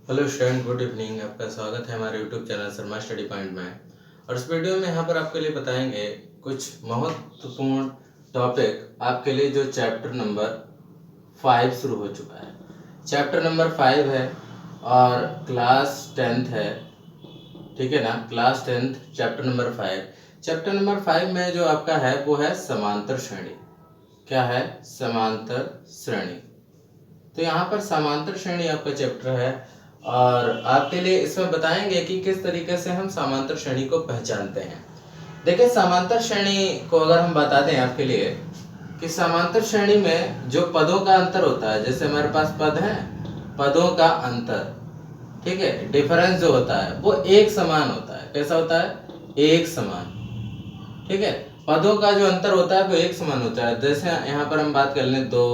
Hello student, good evening. आपका स्वागत है हमारे YouTube channel Sharma study point में। और इस वीडियो में यहाँ पर आपके लिए बताएंगे कुछ महत्वपूर्ण टॉपिक आपके लिए जो चैप्टर नंबर 5 शुरू हो चुका है। चैप्टर नंबर 5 है और क्लास 10th है, ठीक है ना। Class 10th chapter number 5। Chapter number 5 में जो आपका है वो है समांतर श्रेणी। क्या है? समांतर श्रेणी। तो यहाँ पर समांतर श्रेणी आपका चैप्टर है और आपके लिए इसमें बताएंगे कि किस तरीके से हम समांतर श्रेणी को पहचानते हैं। देखिए, समांतर श्रेणी को अगर हम बता दें आपके लिए कि समांतर श्रेणी में जो पदों का अंतर होता है, जैसे हमारे पास पद है, पदों का अंतर, ठीक है, डिफरेंस जो होता है वो एक समान होता है। कैसा होता है? एक समान, ठीक है। पदों का जो अंतर होता है वो एक समान होता है। जैसे यहाँ पर हम बात कर लें 2,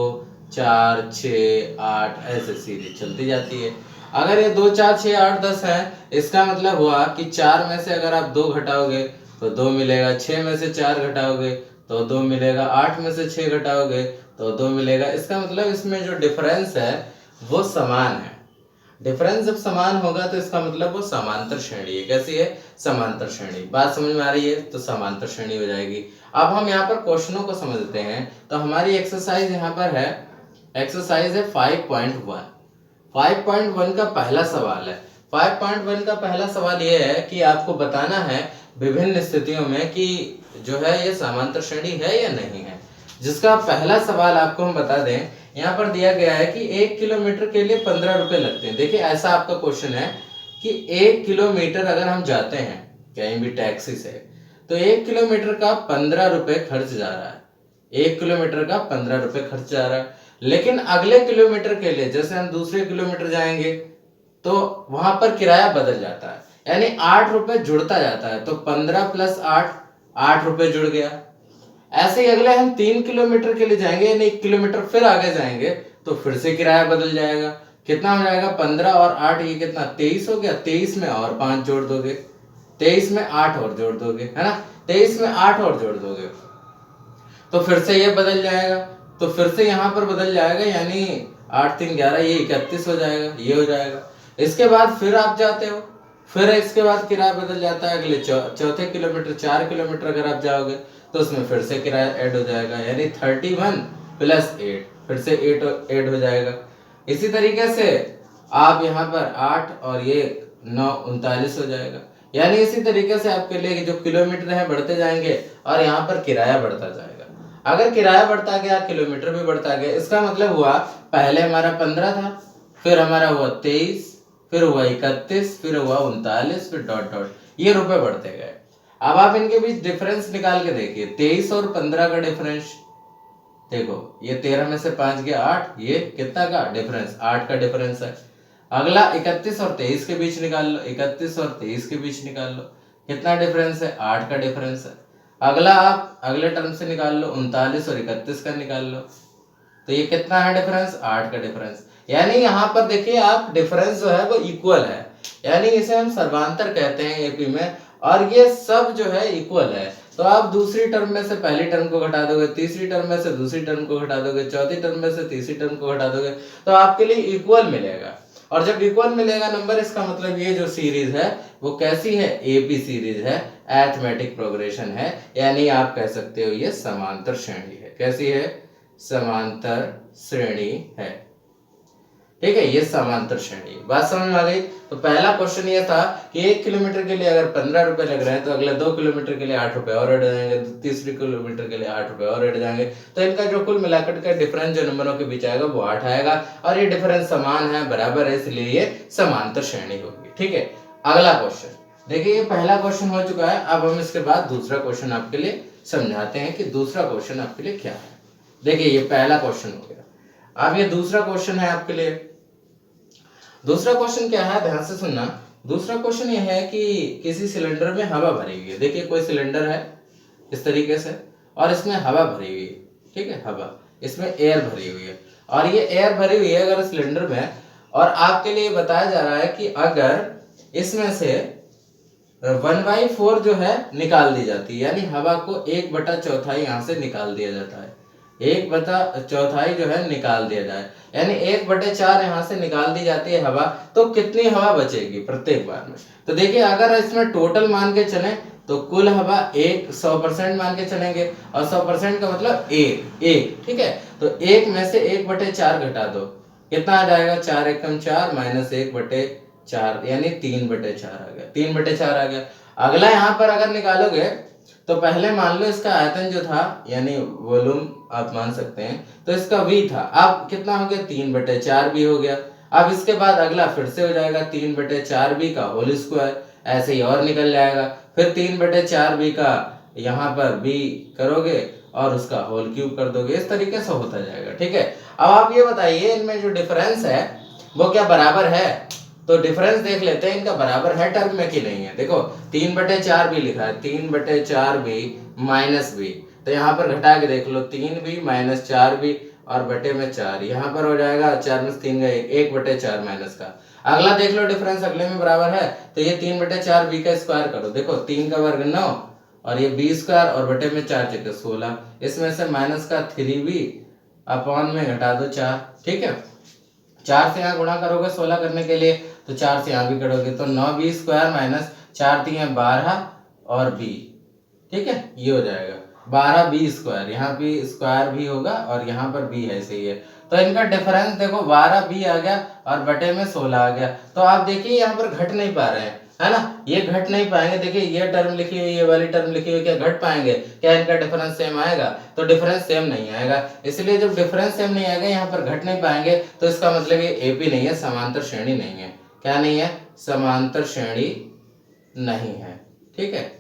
4, 6, 8, ऐसे सीरीज चलती जाती है। अगर ये 2, 4, 6, 8, 10 है, इसका मतलब हुआ कि 4 में से अगर आप 2 घटाओगे तो 2 मिलेगा, 6 में से 4 घटाओगे तो 2 मिलेगा, 8 में से 6 घटाओगे तो 2 मिलेगा। इसका मतलब इसमें जो डिफरेंस है वो समान है। डिफरेंस जब समान होगा तो इसका मतलब वो समांतर श्रेणी है। कैसी है? समांतर श्रेणी। बात समझ में आ रही है? तो समांतर श्रेणी हो जाएगी। अब हम यहाँ पर क्वेश्चनों को समझते हैं। तो हमारी एक्सरसाइज यहाँ पर है, एक्सरसाइज है 5.1। 5.1 का पहला सवाल है। 5.1 का पहला सवाल ये है कि आपको बताना है विभिन्न स्थितियों में कि जो है ये समांतर श्रेणी है या नहीं है। जिसका पहला सवाल आपको हम बता दें, यहाँ पर दिया गया है कि 1 किलोमीटर के लिए 15 रुपए लगते हैं। देखिए, ऐसा आपका क्वेश्चन है कि 1 किलोमीटर अगर हम जाते हैं कहीं भी टैक्सी से, तो 1 किलोमीटर का 15 रुपए खर्च जा रहा है। 1 किलोमीटर का 15 रुपए खर्च जा रहा है। लेकिन अगले किलोमीटर के लिए जैसे हम दूसरे किलोमीटर जाएंगे तो वहां पर किराया बदल जाता है, यानी 8 रुपए जुड़ता जाता है। तो 15 + 8, 8 रुपए जुड़ गया। ऐसे ही अगले हम 3 किलोमीटर के लिए जाएंगे, यानी 1 किलोमीटर फिर आगे जाएंगे तो फिर से किराया बदल जाएगा। कितना हो जाएगा? 15 और 8, ये कितना? 23 हो गया। 23 में और 5 जोड़ दोगे, 23 में 8 और जोड़ दोगे, है ना। 23 में 8 और जोड़ दोगे तो फिर से ये बदल जाएगा। तो फिर से यहाँ पर बदल जाएगा, यानी 8 3 11, ये 31 हो जाएगा, ये हो जाएगा। इसके बाद फिर आप जाते हो, फिर इसके बाद किराया बदल जाता है। अगले चौथे किलोमीटर 4 किलोमीटर अगर आप जाओगे तो उसमें फिर से किराया ऐड हो जाएगा, यानी 31 + 8, फिर से 8 ऐड हो जाएगा। इसी तरीके से आप यहाँ पर 8 और ये 9, 39 हो जाएगा। यानी इसी तरीके से आपके लिए जो किलोमीटर है बढ़ते जाएंगे और यहाँ पर किराया बढ़ता जाएगा। अगर किराया बढ़ता गया, किलोमीटर भी बढ़ता गया, इसका मतलब हुआ पहले हमारा 15 था, फिर हमारा हुआ 23, फिर हुआ 31, फिर हुआ 39, फिर डॉट डॉट, ये रुपए बढ़ते गए। अब आप इनके बीच डिफरेंस निकाल के देखिए। 23 और 15 का डिफरेंस देखो, ये 13 में से 5 गया 8, ये कितना का डिफरेंस? 8 का डिफरेंस है। अगला 31 और 23 के बीच निकाल लो, 31 और 23 के बीच निकाल लो, कितना डिफरेंस है? 8 का डिफरेंस है। अगला आप अगले टर्म से निकाल लो, 39 और 31 का निकाल लो, तो ये कितना है डिफरेंस? 8 का डिफरेंस। यानी यहाँ पर देखिए आप, डिफरेंस जो है वो इक्वल है, यानी इसे हम सर्वांतर कहते हैं एपी में। और ये सब जो है इक्वल है। तो आप दूसरी टर्म में से पहली टर्म को घटा दोगे, तीसरी टर्म में से दूसरी टर्म को घटा दोगे, चौथी टर्म में से तीसरी टर्म को घटा दोगे तो आपके लिए इक्वल मिलेगा। और जब इक्वल मिलेगा नंबर, इसका मतलब ये जो सीरीज है वो कैसी है? एपी सीरीज है, अरिथमेटिक प्रोग्रेशन है, यानी आप कह सकते हो ये समांतर श्रेणी है। कैसी है? समांतर श्रेणी है, ठीक है। ये समांतर श्रेणी। बात समझ में आ गई? तो पहला क्वेश्चन ये था कि 1 किलोमीटर के लिए अगर 15 रुपए लग रहे हैं तो अगले 2 किलोमीटर के लिए 8 रुपए और अड़ जाएंगे, तीसरी किलोमीटर के लिए 8 रुपए और अड़ जाएंगे। तो इनका जो कुल मिलाकर का डिफरेंस जो नंबरों के बीच आएगा वो 8 आएगा और ये डिफरेंस समान है, बराबर है, इसलिए ये समांतर श्रेणी होगी, ठीक है। अगला क्वेश्चन देखिए, ये पहला क्वेश्चन हो चुका है। अब हम इसके बाद दूसरा क्वेश्चन आपके लिए समझाते हैं कि दूसरा क्वेश्चन आपके लिए क्या है। देखिए, ये पहला क्वेश्चन हो गया। अब ये दूसरा क्वेश्चन है आपके लिए। दूसरा क्वेश्चन क्या है? ध्यान से सुनना। दूसरा क्वेश्चन ये है कि किसी सिलेंडर में हवा भरी हुई है। देखिए, कोई सिलेंडर है इस तरीके से और इसमें हवा भरी हुई है, ठीक है, हवा, इसमें एयर भरी हुई है और ये एयर भरी हुई है अगर सिलेंडर में, और आपके लिए बताया जा रहा है कि अगर इसमें से 1/4 जो है निकाल दी जाती है, यानी हवा को 1/4 यहाँ से निकाल दिया जाता है। 1/4 जो है निकाल दिया जाए, यानी 1/4 यहाँ से निकाल दी जाती है हवा, तो कितनी हवा बचेगी प्रत्येक बार में। तो देखिए अगर इसमें टोटल मान के चले तो कुल हवा 100% मान के चलेंगे, और 100% का मतलब एक, ठीक है। तो 1 में से 1/4 घटा दो, कितना आ जाएगा, 4 एकम 4 माइनस 1/4 यानी 3/4 आ गया, 3/4 आ गया। अगला यहाँ पर अगर निकालोगे तो पहले मान लो इसका आयतन जो था यानी वॉल्यूम आप मान सकते हैं, तो इसका v था, अब कितना हो गया, 3/4 भी हो गया। अब इसके बाद अगला फिर से हो जाएगा 3/4b का होल स्क्वायर, ऐसे ही और निकल जाएगा। फिर 3/4b का यहाँ पर b करोगे और उसका होल क्यूब कर दोगे, इस तरीके से होता जाएगा, ठीक है। अब आप ये बताइए इनमें जो डिफरेंस है वो क्या बराबर है, तो डिफरेंस देख लेते हैं इनका बराबर है टर्म में कि नहीं है। देखो 3/4 भी लिखा है, 3/4b माइनस b, तो यहाँ पर घटा के देख लो 3b माइनस 4b और बटे में 4, यहाँ पर हो जाएगा 4 में 3 गए 1/4 माइनस का। अगला देख लो डिफरेंस अगले में बराबर है, तो ये 3/4b का स्क्वायर करो, देखो 3 का वर्ग 9 और ये b स्क्वायर और बटे में 4 × 16, इसमें से माइनस का 3b अपॉन में घटा दो 4, ठीक है। 4 से यहाँ गुणा करोगे 16 करने के लिए, तो 4 से यहाँ भी करोगे तो 9b स्क्वायर माइनस 4 3 12 और b, ठीक है, ये हो जाएगा 12b स्क्वायर, यहाँ भी स्क्वायर भी होगा और यहाँ पर b है, सही है। तो इनका डिफरेंस देखो 12b आ गया और बटे में 16 आ गया। तो आप देखिए यहाँ पर घट नहीं पा रहे हैं, है ना, ये घट नहीं पाएंगे। देखिए ये टर्म लिखी हुई, ये वाली टर्म लिखी हुई, क्या घट पाएंगे, क्या इनका डिफरेंस सेम आएगा, तो डिफरेंस सेम नहीं आएगा। इसलिए जब डिफरेंस सेम नहीं आएगा यहाँ पर घट नहीं पाएंगे, तो इसका मतलब ये एपी नहीं है, समांतर श्रेणी नहीं है। क्या नहीं है, समांतर श्रेणी नहीं है, ठीक है,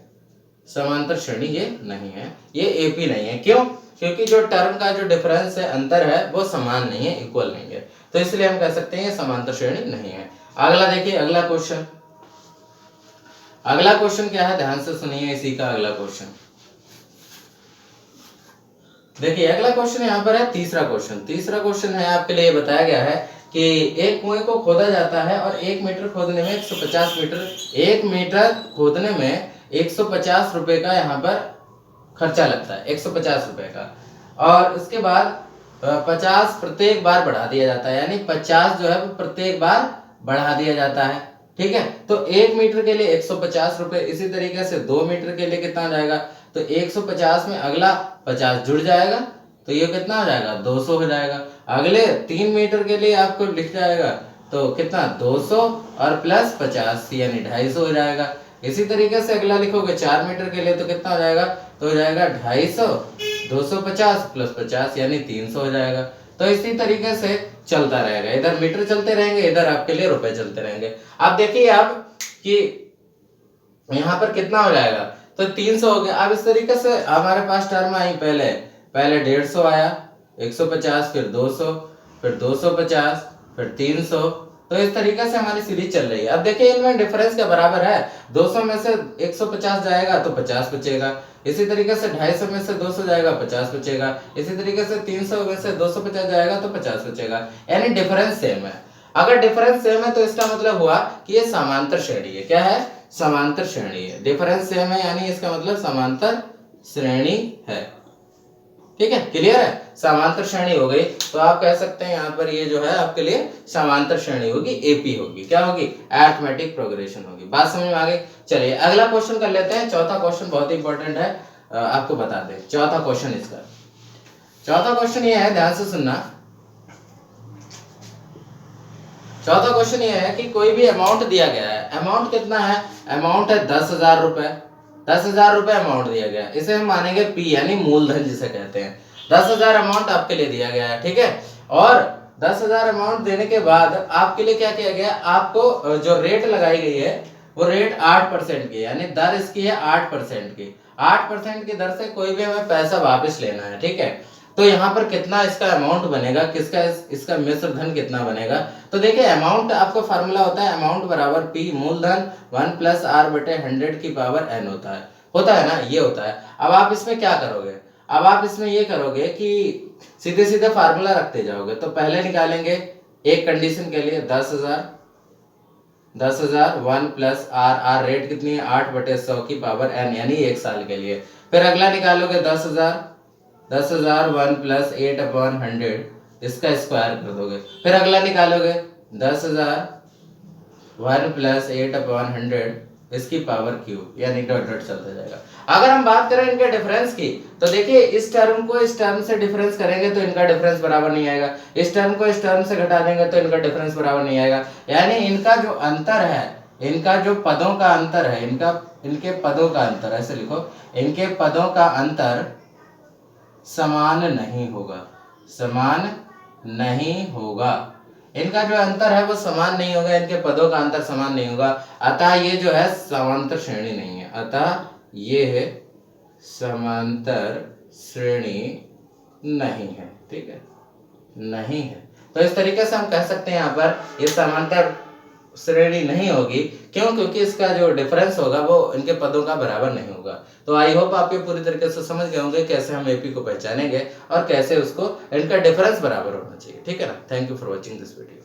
समांतर श्रेणी ये नहीं है, ये एपी नहीं है। क्यों, क्योंकि जो टर्म का जो डिफरेंस है, अंतर है, वो समान नहीं है, इक्वल नहीं है, तो इसलिए हम कह सकते हैं ये समांतर श्रेणी नहीं है। अगला देखिए, अगला क्वेश्चन, अगला क्वेश्चन क्या है, ध्यान से सुनिए इसी का अगला क्वेश्चन। देखिए अगला क्वेश्चन यहाँ पर है तीसरा क्वेश्चन। तीसरा क्वेश्चन है आपके लिए बताया गया है कि एक कुएं को खोदा जाता है और 1 मीटर खोदने में 150 मीटर, 1 मीटर खोदने में 150 रुपए का यहाँ पर खर्चा लगता है, 150 रुपए का, और उसके बाद 50 प्रत्येक बार बढ़ा दिया जाता है, यानी 50 जो है वो प्रत्येक बार बढ़ा दिया जाता है, ठीक है। तो 1 मीटर के लिए 150 रुपए, इसी तरीके से 2 मीटर के लिए कितना आ जाएगा, तो 150 में अगला 50 जुड़ जाएगा, तो ये कितना हो जाएगा, 200 हो जाएगा। अगले 3 मीटर के लिए आपको लिख जाएगा तो कितना, 200 और प्लस 50 यानी 250 हो जाएगा। इसी तरीके से अगला लिखोगे 4 मीटर के लिए तो कितना हो जाएगा, तो हो जाएगा 250, 250 प्लस 50 यानी 300 हो जाएगा। तो इसी तरीके से चलता रहेगा, इधर मीटर चलते रहेंगे, इधर आपके लिए रुपए चलते रहेंगे। अब देखिए आप कि यहाँ पर कितना हो जाएगा, तो 300 हो गया। अब इस तरीके से हमारे पास टर्म आई, पहले 150 आया, 150, फिर 200, फिर 250, फिर 300, तो इस तरीके से हमारी सीरीज चल रही है। अब देखिए इनमें डिफरेंस क्या बराबर है, 200 में से 150 जाएगा तो 50 बचेगा, इसी तरीके से 250 में से 200 जाएगा 50 बचेगा, इसी तरीके से 300 में से 250 जाएगा तो 50 बचेगा, यानी डिफरेंस सेम है। अगर डिफरेंस सेम है तो इसका मतलब हुआ कि ये समांतर श्रेणी है। क्या है, समांतर श्रेणी है। डिफरेंस सेम है यानी इसका मतलब समांतर श्रेणी है, ठीक है, क्लियर है, समांतर श्रेणी हो गई। तो आप कह सकते हैं यहाँ पर ये जो है आपके लिए समांतर श्रेणी होगी, एपी होगी, क्या होगी, अरिथमेटिक प्रोग्रेशन होगी। बात समझ में आ गई। चलिए अगला क्वेश्चन कर लेते हैं। चौथा क्वेश्चन बहुत ही इंपॉर्टेंट है, आपको बता दें चौथा क्वेश्चन इसका। चौथा क्वेश्चन ये है, ध्यान से सुनना। चौथा क्वेश्चन ये है कि कोई भी अमाउंट दिया गया है, अमाउंट कितना है, अमाउंट है 10,000 रुपए, 10,000 रुपए अमाउंट दिया गया है, इसे हम मानेंगे पी यानी मूलधन जिसे कहते हैं। 10,000 अमाउंट आपके लिए दिया गया है, ठीक है, और 10,000 अमाउंट देने के बाद आपके लिए क्या किया गया, आपको जो रेट लगाई गई है वो रेट 8% की, यानी दर इसकी है 8% की। 8% की दर से कोई भी हमें पैसा वापस लेना है, ठीक है। तो यहाँ पर कितना इसका अमाउंट बनेगा, किसका इसका मिश्र धन कितना बनेगा, तो देखिए अमाउंट आपका फार्मूला होता है अमाउंट बराबर पी मूलधन 1 प्लस आर बटे 100 की पावर एन होता है ना, ये होता है। अब आप इसमें क्या करोगे, अब आप इसमें ये करोगे कि सीधे सीधे फार्मूला रखते जाओगे। तो पहले निकालेंगे एक कंडीशन के लिए 10,000, 1 प्लस आर, आर रेट कितनी है 8/100 की पावर एन यानी 1 साल के लिए। फिर अगला निकालोगे 10,000, 10,000 1 प्लस 8/100 इसका स्क्वायर कर दोगे, फिर अगला निकालोगे 10,000 1 प्लस 8/100 इसकी पावर क्यूब, यानी डॉट डॉट चलता जाएगा। अगर हम बात करें इनके डिफरेंस की, तो देखिए इस टर्म को इस टर्म से डिफरेंस करेंगे तो इनका डिफरेंस बराबर नहीं आएगा, इस टर्म को इस टर्म से घटा देंगे तो इनका डिफरेंस बराबर नहीं आएगा। यानी इनका जो अंतर है, इनका जो पदों का अंतर है, इनके पदों का अंतर, ऐसे लिखो, इनके पदों का अंतर समान नहीं होगा, समान नहीं होगा। इनका जो अंतर है वो समान नहीं होगा, इनके पदों का अंतर समान नहीं होगा, अतः ये जो है समांतर श्रेणी नहीं है, अतः ये है समांतर श्रेणी नहीं है। ठीक है, नहीं है। तो इस तरीके से हम कह सकते हैं यहाँ पर ये समांतर श्रेणी नहीं होगी। क्यों? क्योंकि इसका जो डिफरेंस होगा वो इनके पदों का बराबर नहीं होगा। तो आई होप आप ये पूरी तरीके से समझ गए होंगे कैसे हम एपी को पहचानेंगे और कैसे उसको इनका डिफरेंस बराबर होना चाहिए। ठीक है ना। Thank you for watching this video.